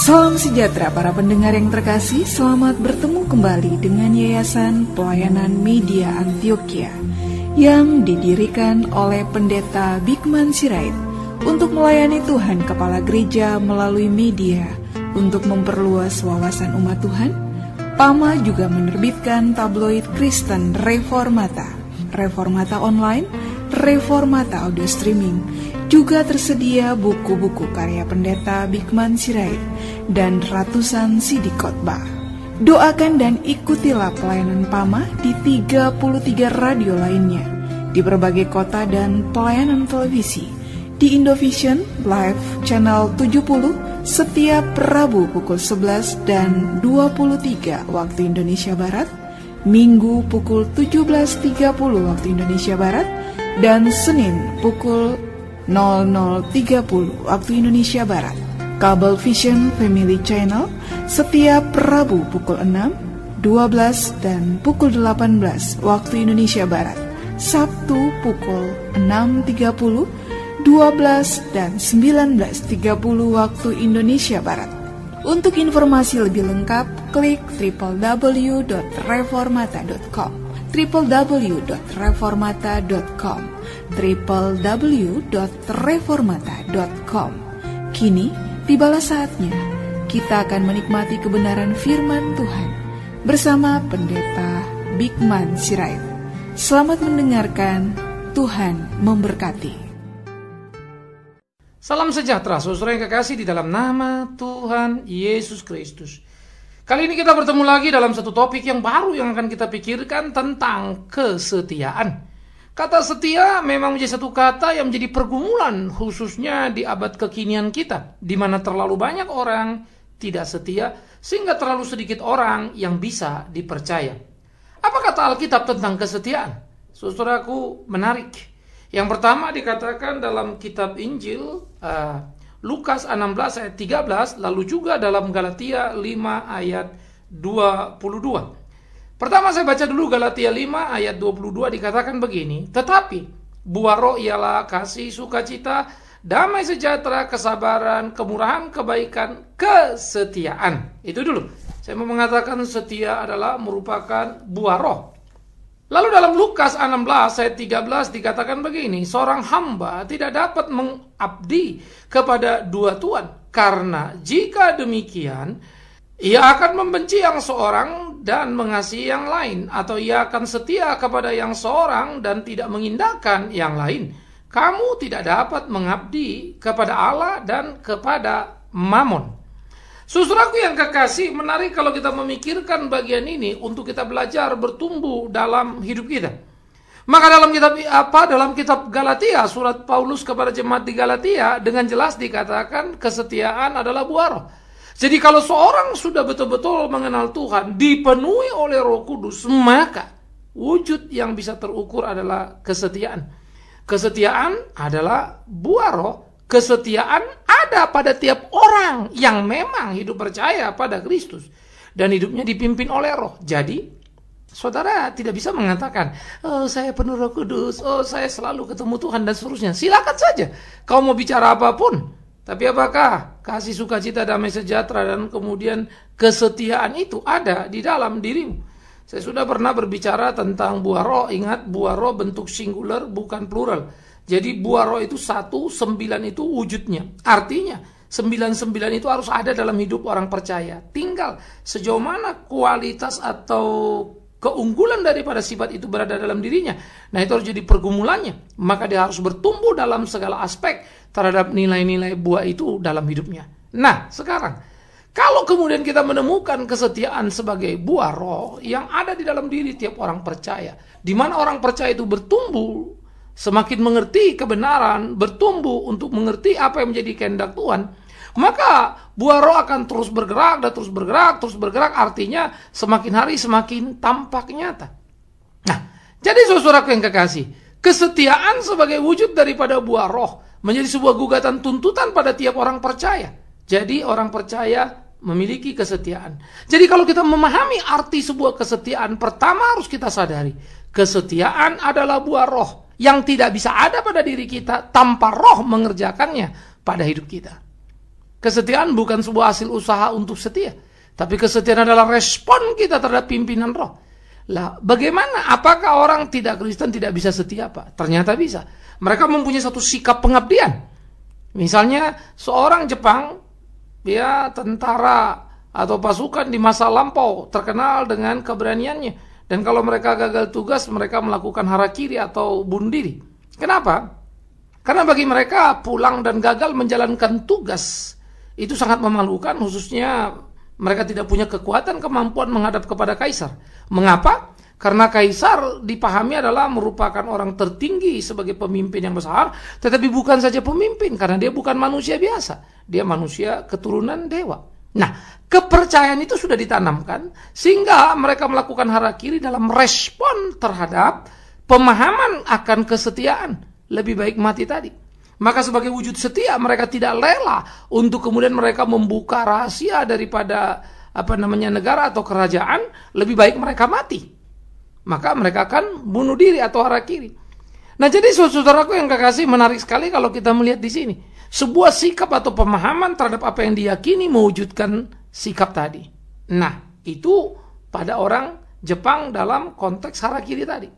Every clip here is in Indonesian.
Salam sejahtera para pendengar yang terkasih, selamat bertemu kembali dengan Yayasan Pelayanan Media Antioquia yang didirikan oleh Pendeta Bigman Sirait untuk melayani Tuhan Kepala Gereja melalui media untuk memperluas wawasan umat Tuhan. PAMA juga menerbitkan tabloid Kristen Reformata, Reformata Online, Reformata Audio Streaming. Juga tersedia buku-buku karya Pendeta Bigman Sirait dan ratusan CD khotbah. Doakan dan ikutilah pelayanan PAMA di 33 radio lainnya, di berbagai kota dan pelayanan televisi, di Indovision Live Channel 70 setiap Rabu pukul 11 dan 23 waktu Indonesia Barat, Minggu pukul 17.30 waktu Indonesia Barat, dan Senin pukul 00.30 waktu Indonesia Barat. Kabel Vision Family Channel setiap Rabu pukul 6, 12 dan pukul 18 waktu Indonesia Barat. Sabtu pukul 6.30, 12 dan 19.30 waktu Indonesia Barat. Untuk informasi lebih lengkap, klik www.reformata.com, www.reformata.com, www.reformata.com. Kini tibalah saatnya kita akan menikmati kebenaran firman Tuhan bersama Pendeta Bigman Sirait. Selamat mendengarkan, Tuhan memberkati. Salam sejahtera, saudara yang kekasih di dalam nama Tuhan Yesus Kristus. Kali ini kita bertemu lagi dalam satu topik yang baru yang akan kita pikirkan tentang kesetiaan. Kata setia memang menjadi satu kata yang menjadi pergumulan khususnya di abad kekinian kita, di mana terlalu banyak orang tidak setia sehingga terlalu sedikit orang yang bisa dipercaya. Apa kata Alkitab tentang kesetiaan? Saudaraku, menarik. Yang pertama dikatakan dalam kitab Injil Lukas 16 ayat 13, lalu juga dalam Galatia 5 ayat 22. Pertama saya baca dulu Galatia 5 ayat 22, dikatakan begini, tetapi buah roh ialah kasih, sukacita, damai sejahtera, kesabaran, kemurahan, kebaikan, kesetiaan. Itu dulu. Saya mau mengatakan setia adalah merupakan buah roh. Lalu dalam Lukas 16 ayat 13 dikatakan begini, seorang hamba tidak dapat mengabdi kepada dua tuan, karena jika demikian ia akan membenci yang seorang dan mengasihi yang lain, atau ia akan setia kepada yang seorang dan tidak mengindahkan yang lain. Kamu tidak dapat mengabdi kepada Allah dan kepada Mammon. Saudaraku yang kekasih, menarik kalau kita memikirkan bagian ini untuk kita belajar bertumbuh dalam hidup kita. Maka dalam kitab Galatia, surat Paulus kepada jemaat di Galatia dengan jelas dikatakan kesetiaan adalah buah roh. Jadi kalau seorang sudah betul-betul mengenal Tuhan, dipenuhi oleh Roh Kudus, maka wujud yang bisa terukur adalah kesetiaan. Kesetiaan adalah buah roh. Kesetiaan ada pada tiap orang yang memang hidup percaya pada Kristus dan hidupnya dipimpin oleh roh. Jadi, saudara tidak bisa mengatakan, oh saya penuh Roh Kudus, oh saya selalu ketemu Tuhan dan seterusnya. Silakan saja kau mau bicara apapun. Tapi apakah kasih, sukacita, damai sejahtera dan kemudian kesetiaan itu ada di dalam dirimu? Saya sudah pernah berbicara tentang buah roh. Ingat, buah roh bentuk singular bukan plural. Jadi buah roh itu 1, 9 itu wujudnya. Artinya 99 itu harus ada dalam hidup orang percaya. Tinggal sejauh mana kualitas atau keunggulan daripada sifat itu berada dalam dirinya. Nah itu harus jadi pergumulannya. Maka dia harus bertumbuh dalam segala aspek terhadap nilai-nilai buah itu dalam hidupnya. Nah sekarang, kalau kemudian kita menemukan kesetiaan sebagai buah roh yang ada di dalam diri tiap orang percaya, di mana orang percaya itu bertumbuh, semakin mengerti kebenaran, bertumbuh untuk mengerti apa yang menjadi kehendak Tuhan, maka buah roh akan terus bergerak dan terus bergerak, terus bergerak. Artinya semakin hari semakin tampak nyata. Nah, jadi saudaraku yang kekasih, kesetiaan sebagai wujud daripada buah roh menjadi sebuah gugatan tuntutan pada tiap orang percaya. Jadi orang percaya memiliki kesetiaan. Jadi kalau kita memahami arti sebuah kesetiaan, pertama harus kita sadari, kesetiaan adalah buah roh yang tidak bisa ada pada diri kita tanpa roh mengerjakannya pada hidup kita. Kesetiaan bukan sebuah hasil usaha untuk setia, tapi kesetiaan adalah respon kita terhadap pimpinan roh. Lah, bagaimana? Apakah orang tidak Kristen tidak bisa setia, Pak? Ternyata bisa. Mereka mempunyai satu sikap pengabdian. Misalnya, seorang Jepang, dia tentara atau pasukan di masa lampau, terkenal dengan keberaniannya. Dan kalau mereka gagal tugas, mereka melakukan harakiri atau bunuh diri. Kenapa? Karena bagi mereka, pulang dan gagal menjalankan tugas itu sangat memalukan, khususnya mereka tidak punya kekuatan, kemampuan menghadap kepada kaisar. Mengapa? Karena kaisar dipahami adalah merupakan orang tertinggi sebagai pemimpin yang besar, tetapi bukan saja pemimpin, karena dia bukan manusia biasa. Dia manusia keturunan dewa. Nah, kepercayaan itu sudah ditanamkan, sehingga mereka melakukan harakiri dalam respon terhadap pemahaman akan kesetiaan. Lebih baik mati tadi. Maka sebagai wujud setia, mereka tidak rela untuk kemudian mereka membuka rahasia daripada negara atau kerajaan. Lebih baik mereka mati. Maka mereka akan bunuh diri atau harakiri. Nah, jadi saudaraku yang kekasih, menarik sekali kalau kita melihat di sini. Sebuah sikap atau pemahaman terhadap apa yang diyakini mewujudkan sikap tadi. Nah, itu pada orang Jepang dalam konteks harakiri tadi.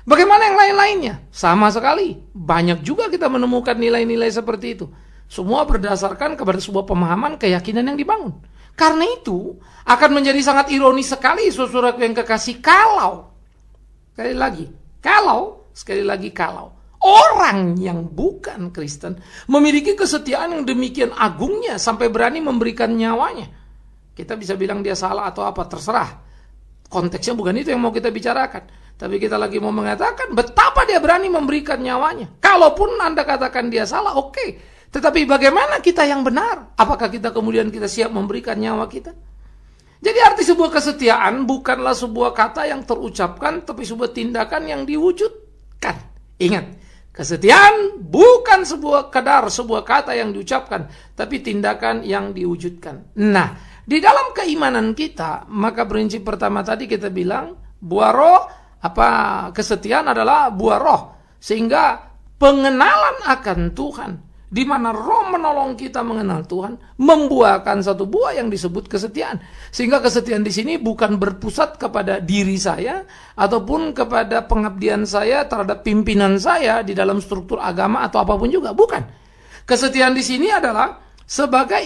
Bagaimana yang lain-lainnya? Sama sekali. Banyak juga kita menemukan nilai-nilai seperti itu. Semua berdasarkan kepada sebuah pemahaman keyakinan yang dibangun. Karena itu, akan menjadi sangat ironis sekali, saudaraku yang kekasih, kalau orang yang bukan Kristen memiliki kesetiaan yang demikian agungnya sampai berani memberikan nyawanya. Kita bisa bilang dia salah atau apa, terserah. Konteksnya bukan itu yang mau kita bicarakan. Tapi kita lagi mau mengatakan betapa dia berani memberikan nyawanya. Kalaupun Anda katakan dia salah, oke. Tetapi bagaimana kita yang benar? Apakah kita kemudian kita siap memberikan nyawa kita? Jadi arti sebuah kesetiaan bukanlah sebuah kata yang terucapkan, tapi sebuah tindakan yang diwujudkan. Ingat, kesetiaan bukan sebuah kata yang diucapkan, tapi tindakan yang diwujudkan. Nah, di dalam keimanan kita, maka prinsip pertama tadi kita bilang, buah roh, kesetiaan adalah buah roh, sehingga pengenalan akan Tuhan, di mana roh menolong kita mengenal Tuhan, membuahkan satu buah yang disebut kesetiaan. Sehingga kesetiaan di sini bukan berpusat kepada diri saya ataupun kepada pengabdian saya terhadap pimpinan saya di dalam struktur agama atau apapun juga, bukan. Kesetiaan di sini adalah sebagai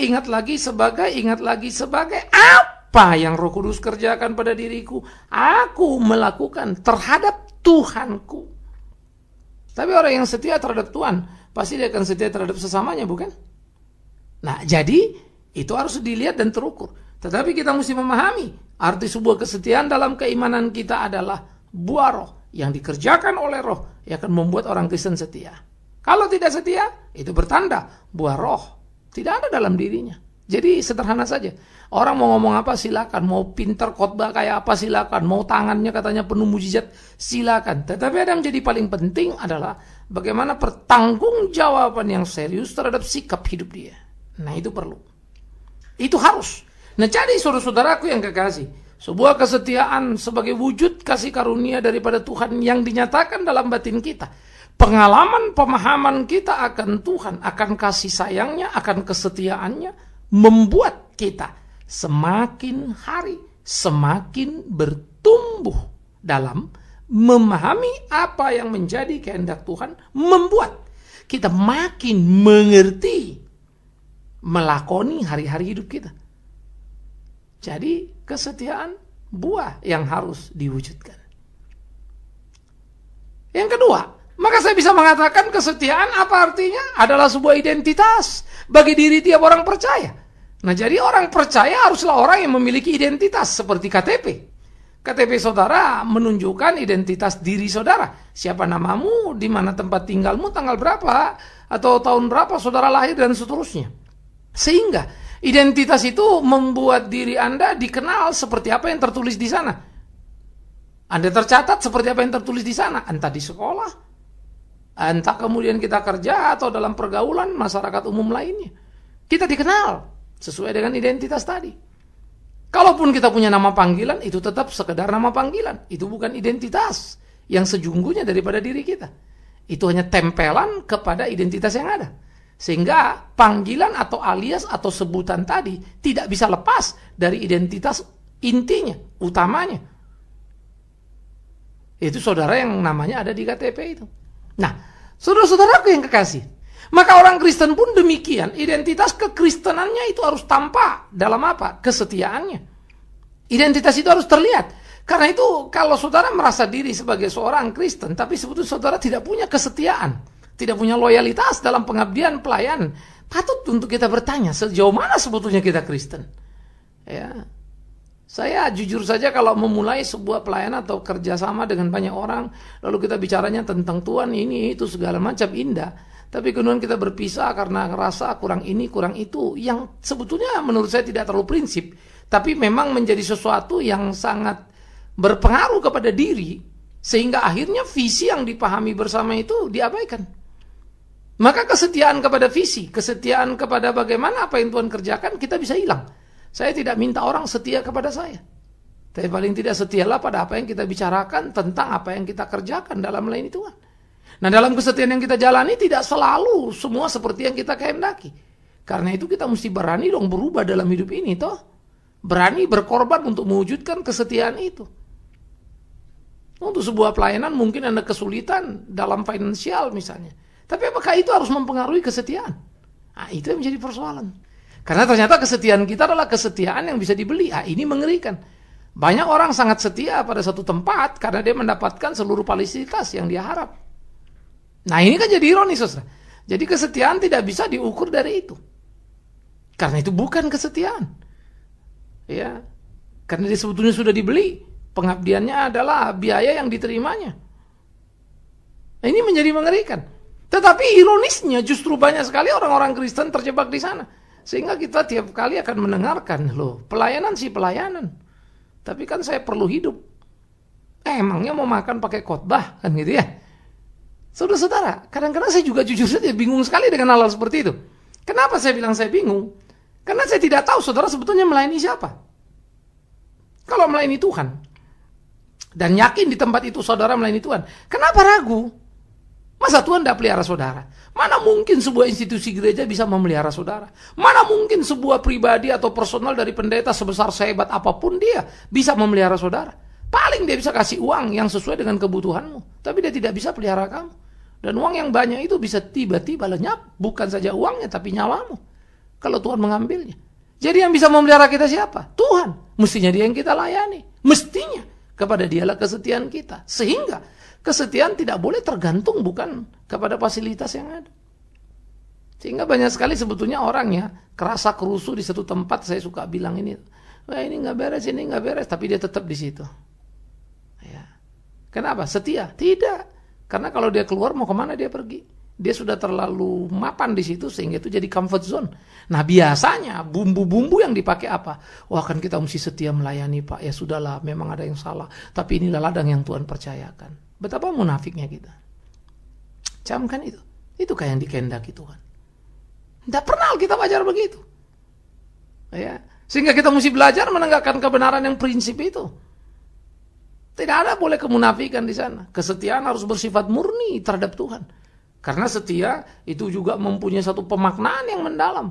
apa yang Roh Kudus kerjakan pada diriku, aku melakukan terhadap Tuhanku. Tapi orang yang setia terhadap Tuhan, pasti dia akan setia terhadap sesamanya, bukan? Nah, jadi itu harus dilihat dan terukur. Tetapi kita mesti memahami, arti sebuah kesetiaan dalam keimanan kita adalah buah roh yang dikerjakan oleh roh yang akan membuat orang Kristen setia. Kalau tidak setia, itu bertanda buah roh tidak ada dalam dirinya. Jadi sederhana saja. Orang mau ngomong apa silakan, mau pintar khotbah kayak apa silakan, mau tangannya katanya penuh mujizat silakan. Tetapi yang menjadi paling penting adalah bagaimana pertanggungjawaban yang serius terhadap sikap hidup dia. Nah, itu perlu. Itu harus. Nah, jadi saudara-saudaraku yang kekasih, sebuah kesetiaan sebagai wujud kasih karunia daripada Tuhan yang dinyatakan dalam batin kita. Pengalaman pemahaman kita akan Tuhan, akan kasih sayangnya, akan kesetiaannya, membuat kita semakin hari semakin bertumbuh dalam memahami apa yang menjadi kehendak Tuhan, membuat kita makin mengerti melakoni hari-hari hidup kita. Jadi kesetiaan buah yang harus diwujudkan. Yang kedua, maka saya bisa mengatakan kesetiaan apa artinya? Adalah sebuah identitas bagi diri tiap orang percaya. Nah, jadi orang percaya haruslah orang yang memiliki identitas seperti KTP. KTP saudara menunjukkan identitas diri saudara. Siapa namamu, di mana tempat tinggalmu, tanggal berapa, atau tahun berapa saudara lahir, dan seterusnya. Sehingga identitas itu membuat diri Anda dikenal seperti apa yang tertulis di sana. Anda tercatat seperti apa yang tertulis di sana, entah di sekolah, entah kemudian kita kerja atau dalam pergaulan masyarakat umum lainnya. Kita dikenal sesuai dengan identitas tadi. Kalaupun kita punya nama panggilan, itu tetap sekedar nama panggilan. Itu bukan identitas yang sejungguhnya daripada diri kita. Itu hanya tempelan kepada identitas yang ada. Sehingga panggilan atau alias atau sebutan tadi tidak bisa lepas dari identitas intinya, utamanya. Itu saudara yang namanya ada di KTP itu. Nah, saudara-saudaraku yang kekasih, maka orang Kristen pun demikian. Identitas kekristenannya itu harus tampak dalam apa? Kesetiaannya. Identitas itu harus terlihat. Karena itu kalau saudara merasa diri sebagai seorang Kristen, tapi sebetulnya saudara tidak punya kesetiaan, tidak punya loyalitas dalam pengabdian pelayanan, patut untuk kita bertanya sejauh mana sebetulnya kita Kristen. Ya, saya jujur saja kalau memulai sebuah pelayanan atau kerjasama dengan banyak orang, lalu kita bicaranya tentang Tuhan ini itu segala macam indah, tapi kemudian kita berpisah karena ngerasa kurang ini kurang itu, yang sebetulnya menurut saya tidak terlalu prinsip, tapi memang menjadi sesuatu yang sangat berpengaruh kepada diri, sehingga akhirnya visi yang dipahami bersama itu diabaikan. Maka kesetiaan kepada visi, kesetiaan kepada bagaimana apa yang Tuhan kerjakan, kita bisa hilang. Saya tidak minta orang setia kepada saya, tapi paling tidak setialah pada apa yang kita bicarakan tentang apa yang kita kerjakan dalam melayani Tuhan. Nah, dalam kesetiaan yang kita jalani tidak selalu semua seperti yang kita kehendaki. Karena itu kita mesti berani dong berubah dalam hidup ini, toh. Berani berkorban untuk mewujudkan kesetiaan itu. Untuk sebuah pelayanan mungkin ada kesulitan dalam finansial misalnya. Tapi apakah itu harus mempengaruhi kesetiaan? Nah, itu yang menjadi persoalan. Karena ternyata kesetiaan kita adalah kesetiaan yang bisa dibeli. Ah, ini mengerikan. Banyak orang sangat setia pada satu tempat karena dia mendapatkan seluruh fasilitas yang dia harap. Nah, ini kan jadi ironis, saudara. Jadi kesetiaan tidak bisa diukur dari itu. Karena itu bukan kesetiaan. Ya, karena dia sebetulnya sudah dibeli. Pengabdiannya adalah biaya yang diterimanya. Nah, ini menjadi mengerikan. Tetapi ironisnya justru banyak sekali orang-orang Kristen terjebak di sana. Sehingga kita tiap kali akan mendengarkan, loh, pelayanan sih pelayanan. Tapi kan saya perlu hidup. Emangnya mau makan pakai khotbah, kan gitu ya. Saudara-saudara, kadang-kadang saya juga jujur saja bingung sekali dengan hal seperti itu. Kenapa saya bilang saya bingung? Karena saya tidak tahu saudara sebetulnya melayani siapa. Kalau melayani Tuhan, dan yakin di tempat itu saudara melayani Tuhan, kenapa ragu? Masa Tuhan tidak pelihara saudara? Mana mungkin sebuah institusi gereja bisa memelihara saudara? Mana mungkin sebuah pribadi atau personal dari pendeta sebesar sehebat apapun dia bisa memelihara saudara? Paling dia bisa kasih uang yang sesuai dengan kebutuhanmu, tapi dia tidak bisa pelihara kamu. Dan uang yang banyak itu bisa tiba-tiba lenyap, bukan saja uangnya tapi nyawamu, kalau Tuhan mengambilnya. Jadi yang bisa memelihara kita siapa? Tuhan. Mestinya dia yang kita layani. Mestinya kepada dialah kesetiaan kita. Sehingga kesetiaan tidak boleh tergantung bukan kepada fasilitas yang ada. Sehingga banyak sekali sebetulnya orang ya kerasa kerusuh di satu tempat. Saya suka bilang ini, wah ini nggak beres, ini nggak beres, tapi dia tetap di situ. Ya. Kenapa? Setia? Tidak. Karena kalau dia keluar mau kemana dia pergi? Dia sudah terlalu mapan di situ sehingga itu jadi comfort zone. Nah, biasanya bumbu-bumbu yang dipakai apa? Wah, kan kita mesti setia melayani, Pak. Ya sudahlah, memang ada yang salah, tapi inilah ladang yang Tuhan percayakan. Betapa munafiknya kita. Camkan itu. Itu kayak yang dikehendaki Tuhan. Tidak pernah kita belajar begitu. Ya, sehingga kita mesti belajar menegakkan kebenaran yang prinsip itu. Tidak ada boleh kemunafikan di sana. Kesetiaan harus bersifat murni terhadap Tuhan. Karena setia itu juga mempunyai satu pemaknaan yang mendalam.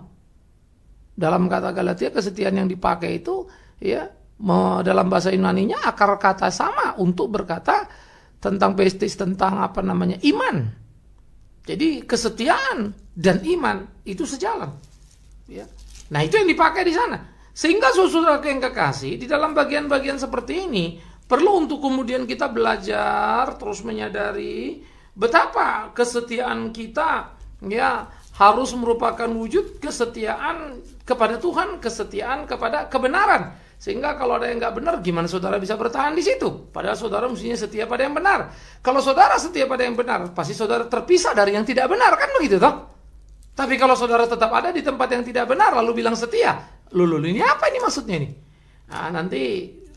Dalam kata Galatia, kesetiaan yang dipakai itu ya dalam bahasa Yunaninya akar kata sama untuk berkata tentang pistis, tentang apa namanya iman. Jadi kesetiaan dan iman itu sejalan. Ya. Nah, itu yang dipakai di sana. Sehingga saudara yang kekasih, di dalam bagian-bagian seperti ini perlu untuk kemudian kita belajar terus menyadari betapa kesetiaan kita ya harus merupakan wujud kesetiaan kepada Tuhan, kesetiaan kepada kebenaran. Sehingga kalau ada yang nggak benar, gimana saudara bisa bertahan di situ? Padahal saudara mestinya setia pada yang benar. Kalau saudara setia pada yang benar, pasti saudara terpisah dari yang tidak benar, kan begitu toh? Tapi kalau saudara tetap ada di tempat yang tidak benar, lalu bilang setia, lulu ini apa ini maksudnya nih? Nah, nanti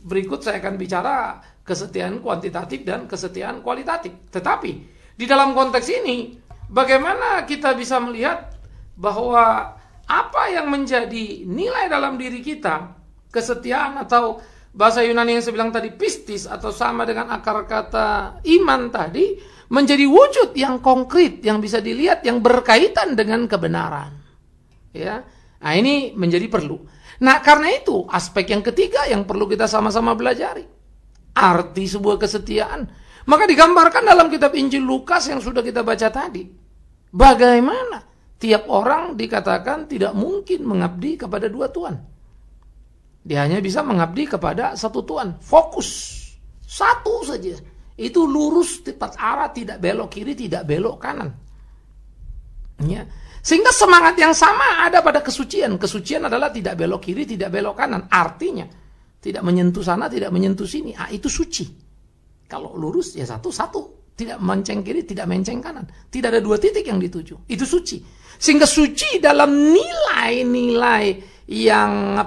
berikut saya akan bicara kesetiaan kuantitatif dan kesetiaan kualitatif. Tetapi di dalam konteks ini, bagaimana kita bisa melihat bahwa apa yang menjadi nilai dalam diri kita, kesetiaan atau bahasa Yunani yang saya bilang tadi pistis atau sama dengan akar kata iman tadi, menjadi wujud yang konkret, yang bisa dilihat, yang berkaitan dengan kebenaran. Ya, nah ini menjadi perlu. Nah, karena itu aspek yang ketiga yang perlu kita sama-sama belajari, arti sebuah kesetiaan. Maka digambarkan dalam kitab Injil Lukas yang sudah kita baca tadi, bagaimana tiap orang dikatakan tidak mungkin mengabdi kepada dua tuan. Dia hanya bisa mengabdi kepada satu tuan, fokus satu saja. Itu lurus tepat arah, tidak belok kiri, tidak belok kanan. Ya. Sehingga semangat yang sama ada pada kesucian. Kesucian adalah tidak belok kiri, tidak belok kanan. Artinya tidak menyentuh sana, tidak menyentuh sini. Itu suci. Kalau lurus ya satu-satu, tidak menceng kiri, tidak menceng kanan. Tidak ada dua titik yang dituju. Itu suci. Sehingga suci dalam nilai-nilai yang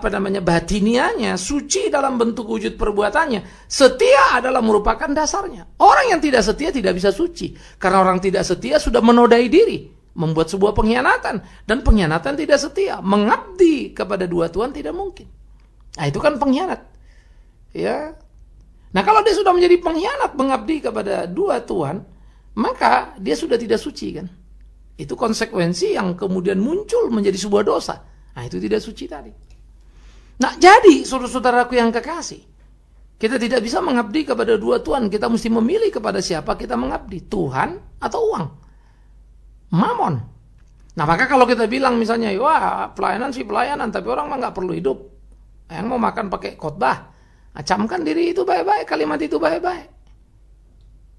batinianya, suci dalam bentuk wujud perbuatannya. Setia adalah merupakan dasarnya. Orang yang tidak setia tidak bisa suci, karena orang tidak setia sudah menodai diri, membuat sebuah pengkhianatan, dan pengkhianatan tidak setia. Mengabdi kepada dua tuan tidak mungkin. Nah, itu kan pengkhianat. Ya. Nah, kalau dia sudah menjadi pengkhianat mengabdi kepada dua tuan, maka dia sudah tidak suci kan. Itu konsekuensi yang kemudian muncul menjadi sebuah dosa. Nah, itu tidak suci tadi. Nah, jadi saudara-saudaraku yang kekasih, kita tidak bisa mengabdi kepada dua tuan. Kita mesti memilih kepada siapa kita mengabdi, Tuhan atau uang, mamon. Nah, maka kalau kita bilang misalnya, wah pelayanan sih pelayanan, tapi orang mah nggak perlu hidup. Yang mau makan pakai khotbah, camkan diri itu baik-baik, kalimat itu baik-baik.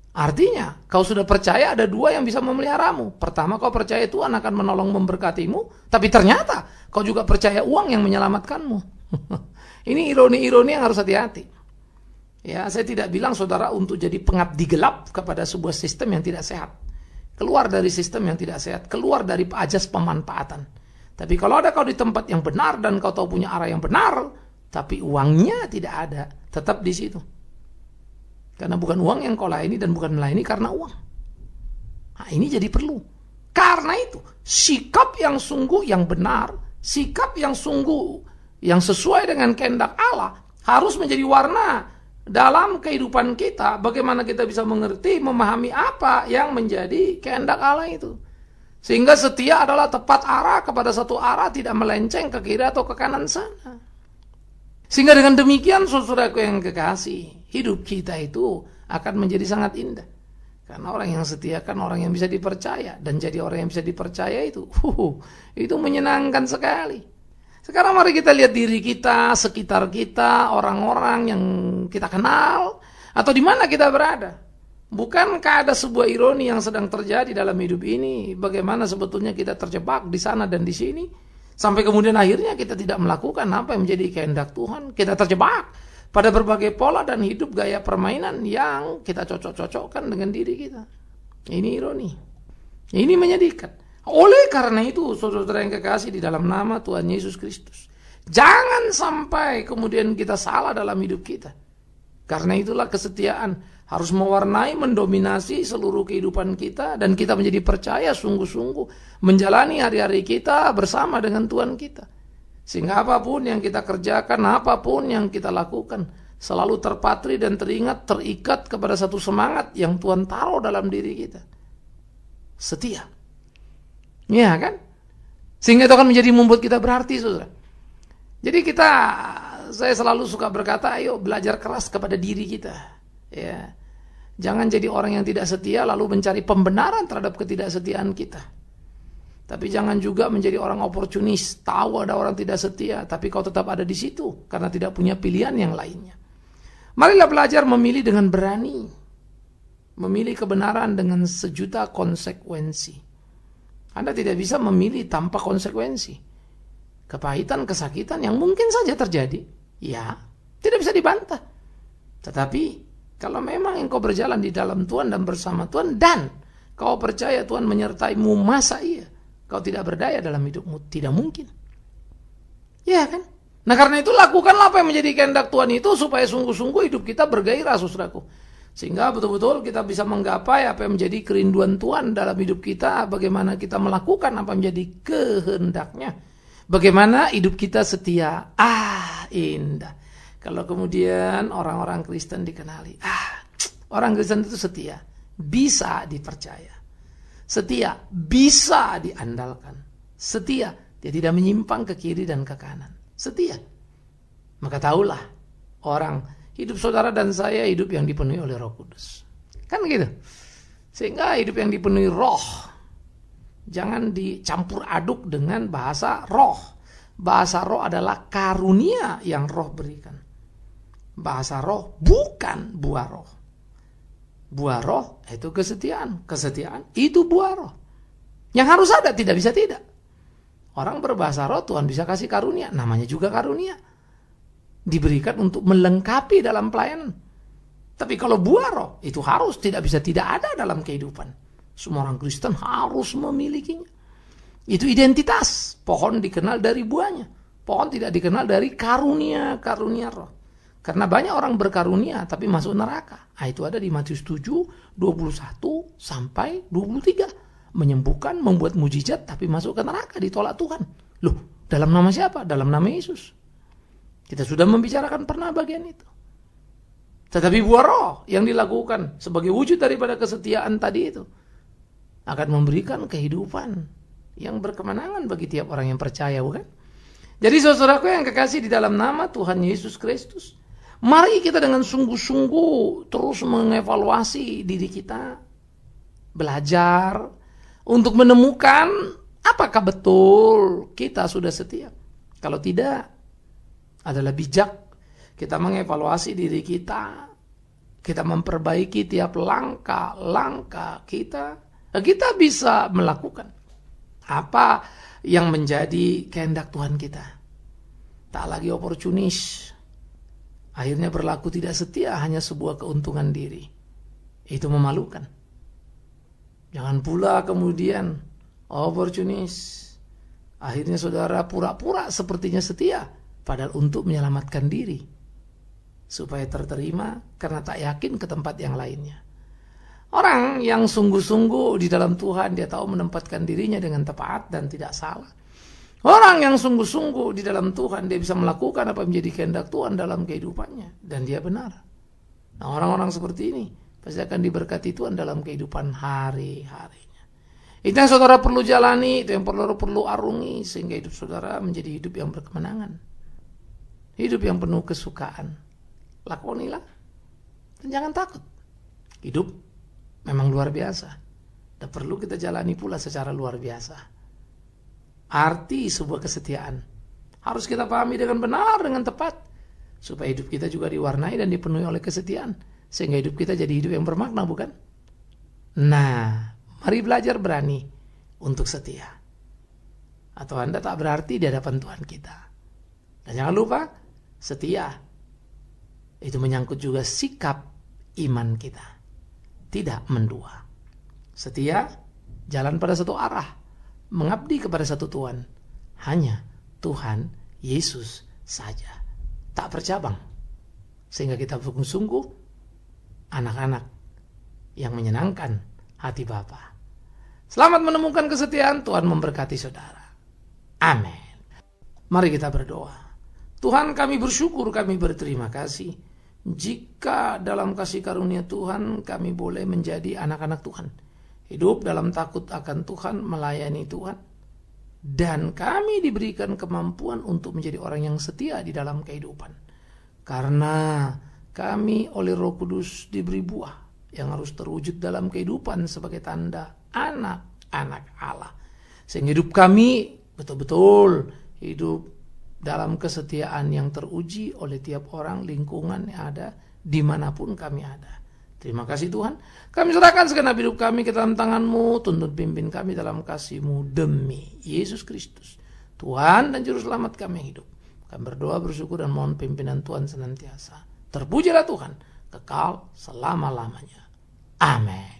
Artinya, kau sudah percaya ada dua yang bisa memeliharamu. Pertama, kau percaya Tuhan akan menolong memberkatimu, tapi ternyata kau juga percaya uang yang menyelamatkanmu. Ini ironi-ironi yang harus hati-hati. Ya, saya tidak bilang saudara untuk jadi pengabdi gelap kepada sebuah sistem yang tidak sehat. Keluar dari sistem yang tidak sehat, keluar dari ajas pemanfaatan. Tapi kalau ada kau di tempat yang benar dan kau tahu punya arah yang benar, tapi uangnya tidak ada, tetap di situ. Karena bukan uang yang kau layani dan bukan melayani karena uang. Nah, ini jadi perlu. Karena itu, sikap yang sungguh yang benar, sikap yang sungguh yang sesuai dengan kehendak Allah harus menjadi warna dalam kehidupan kita. Bagaimana kita bisa mengerti, memahami apa yang menjadi kehendak Allah itu. Sehingga setia adalah tepat arah kepada satu arah, tidak melenceng ke kiri atau ke kanan sana. Sehingga dengan demikian, saudaraku yang kekasih, hidup kita itu akan menjadi sangat indah. Karena orang yang setia kan orang yang bisa dipercaya. Dan jadi orang yang bisa dipercaya itu menyenangkan sekali. Sekarang mari kita lihat diri kita, sekitar kita, orang-orang yang kita kenal, atau di mana kita berada. Bukankah ada sebuah ironi yang sedang terjadi dalam hidup ini? Bagaimana sebetulnya kita terjebak di sana dan di sini? Sampai kemudian akhirnya kita tidak melakukan apa yang menjadi kehendak Tuhan. Kita terjebak pada berbagai pola dan hidup gaya permainan yang kita cocok-cocokkan dengan diri kita. Ini ironi. Ini menyedihkan. Oleh karena itu, saudara-saudara yang kekasih di dalam nama Tuhan Yesus Kristus, jangan sampai kemudian kita salah dalam hidup kita. Karena itulah kesetiaan harus mewarnai, mendominasi seluruh kehidupan kita, dan kita menjadi percaya sungguh-sungguh menjalani hari-hari kita bersama dengan Tuhan kita. Sehingga apapun yang kita kerjakan, apapun yang kita lakukan, selalu terpatri dan terikat kepada satu semangat yang Tuhan taruh dalam diri kita. Setia. Ya kan? Sehingga itu akan menjadi membuat kita berarti, saudara. Jadi saya selalu suka berkata, ayo belajar keras kepada diri kita. Ya. Jangan jadi orang yang tidak setia lalu mencari pembenaran terhadap ketidaksetiaan kita. Tapi jangan juga menjadi orang oportunis, tahu ada orang tidak setia, tapi kau tetap ada di situ karena tidak punya pilihan yang lainnya. Marilah belajar memilih dengan berani, memilih kebenaran dengan sejuta konsekuensi. Anda tidak bisa memilih tanpa konsekuensi. Kepahitan, kesakitan yang mungkin saja terjadi, ya, tidak bisa dibantah. Tetapi kalau memang engkau berjalan di dalam Tuhan dan bersama Tuhan, dan kau percaya Tuhan menyertaimu, masa iya kau tidak berdaya dalam hidupmu? Tidak mungkin. Ya kan? Nah, karena itu lakukanlah apa yang menjadi kehendak Tuhan itu, supaya sungguh-sungguh hidup kita bergairah, saudaraku. Sehingga betul-betul kita bisa menggapai apa yang menjadi kerinduan Tuhan dalam hidup kita. Bagaimana kita melakukan apa yang menjadi kehendaknya. Bagaimana hidup kita setia. Indah. Kalau kemudian orang-orang Kristen dikenali, orang Kristen itu setia, bisa dipercaya. Setia, bisa diandalkan. Setia, dia tidak menyimpang ke kiri dan ke kanan. Setia. Maka tahulah orang, hidup saudara dan saya hidup yang dipenuhi oleh Roh Kudus. Kan gitu. Sehingga hidup yang dipenuhi roh, jangan dicampur aduk dengan bahasa roh. Bahasa roh adalah karunia yang roh berikan. Bahasa roh bukan buah roh. Buah roh itu kesetiaan. Kesetiaan itu buah roh. Yang harus ada, tidak bisa tidak. Orang berbahasa roh, Tuhan bisa kasih karunia. Namanya juga karunia. Diberikan untuk melengkapi dalam pelayanan. Tapi kalau buah roh, itu harus, tidak bisa tidak ada dalam kehidupan. Semua orang Kristen harus memilikinya. Itu identitas. Pohon dikenal dari buahnya. Pohon tidak dikenal dari karunia roh. Karena banyak orang berkarunia tapi masuk neraka. Nah, itu ada di Matius 7, 21 sampai 23. Menyembuhkan, membuat mujizat tapi masuk ke neraka, ditolak Tuhan. Loh, dalam nama siapa? Dalam nama Yesus. Kita sudah membicarakan pernah bagian itu. Tetapi buah roh yang dilakukan sebagai wujud daripada kesetiaan tadi itu akan memberikan kehidupan yang berkemenangan bagi tiap orang yang percaya, bukan? Jadi saudaraku yang kekasih di dalam nama Tuhan Yesus Kristus, mari kita dengan sungguh-sungguh terus mengevaluasi diri kita, belajar untuk menemukan apakah betul kita sudah setia. Kalau tidak, adalah bijak kita mengevaluasi diri kita, kita memperbaiki tiap langkah-langkah kita bisa melakukan apa yang menjadi kehendak Tuhan kita. Tak lagi oportunis. Akhirnya berlaku tidak setia hanya sebuah keuntungan diri. Itu memalukan. Jangan pula kemudian oportunis. Akhirnya saudara pura-pura sepertinya setia, padahal untuk menyelamatkan diri. Supaya terterima karena tak yakin ke tempat yang lainnya. Orang yang sungguh-sungguh di dalam Tuhan, dia tahu menempatkan dirinya dengan tepat dan tidak salah. Orang yang sungguh-sungguh di dalam Tuhan, dia bisa melakukan apa yang menjadi kehendak Tuhan dalam kehidupannya. Dan dia benar. Nah, orang-orang seperti ini pasti akan diberkati Tuhan dalam kehidupan hari-harinya. Itu yang saudara perlu jalani, itu yang perlu arungi, sehingga hidup saudara menjadi hidup yang berkemenangan. Hidup yang penuh kesukaan. Lakonilah. Dan jangan takut. Hidup memang luar biasa. Dan perlu kita jalani pula secara luar biasa. Arti sebuah kesetiaan harus kita pahami dengan benar, dengan tepat. Supaya hidup kita juga diwarnai dan dipenuhi oleh kesetiaan. Sehingga hidup kita jadi hidup yang bermakna, bukan? Nah, mari belajar berani untuk setia. Atau Anda tak berarti di hadapan Tuhan kita. Dan jangan lupa, setia itu menyangkut juga sikap iman kita. Tidak mendua. Setia, jalan pada satu arah. Mengabdi kepada satu Tuhan. Hanya Tuhan Yesus saja. Tak bercabang. Sehingga kita sungguh-sungguh anak-anak yang menyenangkan hati Bapa. Selamat menemukan kesetiaan. Tuhan memberkati saudara. Amin. Mari kita berdoa. Tuhan, kami bersyukur, kami berterima kasih. Jika dalam kasih karunia Tuhan kami boleh menjadi anak-anak Tuhan, hidup dalam takut akan Tuhan, melayani Tuhan, dan kami diberikan kemampuan untuk menjadi orang yang setia di dalam kehidupan. Karena kami oleh Roh Kudus diberi buah yang harus terwujud dalam kehidupan sebagai tanda anak-anak Allah. Sehingga hidup kami betul-betul hidup dalam kesetiaan yang teruji oleh tiap orang, lingkungan yang ada, dimanapun kami ada. Terima kasih Tuhan. Kami serahkan segenap hidup kami ke dalam tangan-Mu. Tuntun pimpin kami dalam kasih-Mu demi Yesus Kristus, Tuhan dan Juru Selamat kami hidup. Kami berdoa, bersyukur dan mohon pimpinan Tuhan senantiasa. Terpujilah Tuhan, kekal selama-lamanya. Amin.